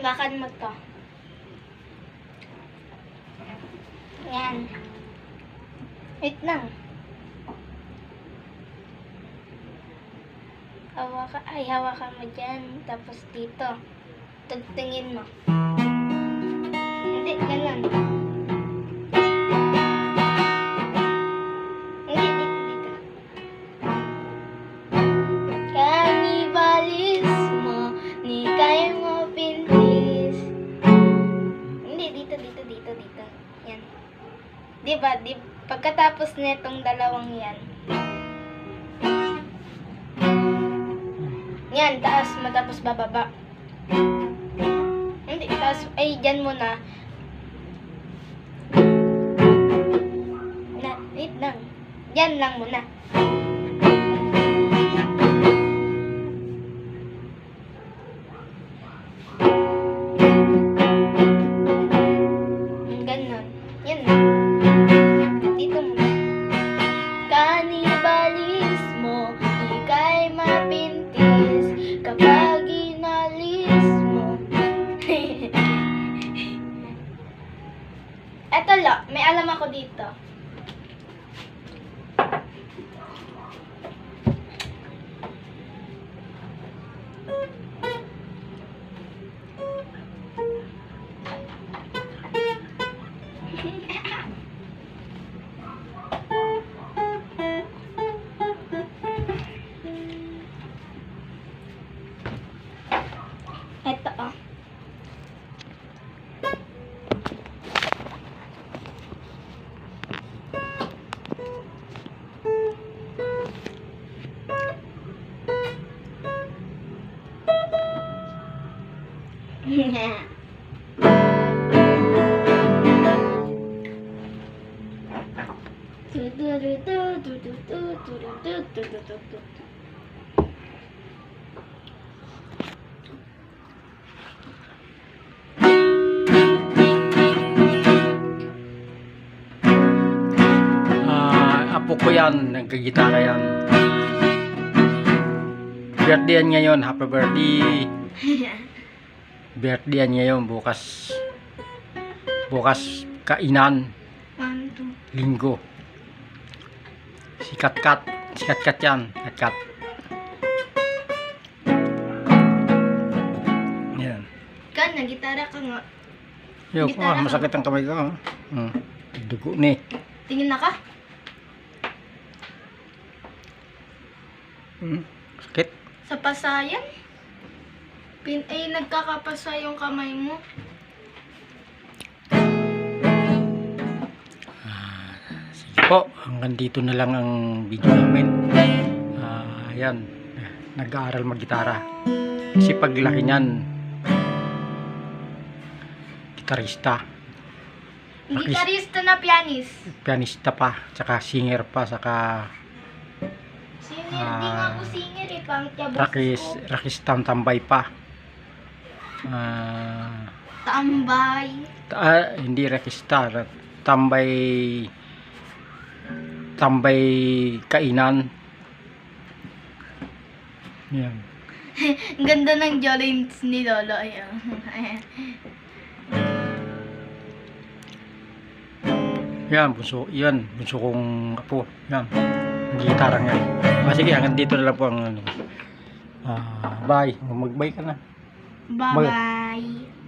Bakad mo to. Yan. Wait lang. Hawakan mo dyan. Tapos dito. Tugtungin mo. Hindi, ganun. Hindi, dito. Kanibalismo, ni kaya mo pintis. Hindi, dito. Yan. Diba, pagkatapos netong dalawang yan. Yan, taas mo tapos bababa. Hindi, taas, ay, dyan muna. Wait lang. Dyan lang muna. Ganon. Yan na. Dito muna. Kanibalismo, ika'y mapintis kapag inalis mo. Eto lo, may alam ako dito. Eto oh. Apo ko yan, nagkagitara yan. Birthday yan ngayon, happy birthday. Birthday yan ngayon, bukas kainan, linggo. Si Katkat yan, Katkat. Yan. Kan, nagitara ka nga. Yo, Gitara ka. masakit ang kamay ko. Dugo ni. Tingin na ka? Sakit. Sa pasayan? Nagkakapasa yung kamay mo. Sige po, hanggang dito na lang ang video namin. Ayan, nag-aaral mag-gitara. Kasi paglaki niyan, gitarista. Gitarista na pianist. Pianista pa, tsaka singer pa, tsaka Singer, di nga ako singer eh. Pangtyabos ko. rakistang tambay pa. Tambay. Hindi rakista, tambay kainan. Yan. Ang ganda ng jawlines ni Lolo. Ayan. Yan, bunso kong apo. Yan, gitara nga. Sige, hanggang dito na lang po ang bye. Mag-bye ka na. Bye-bye.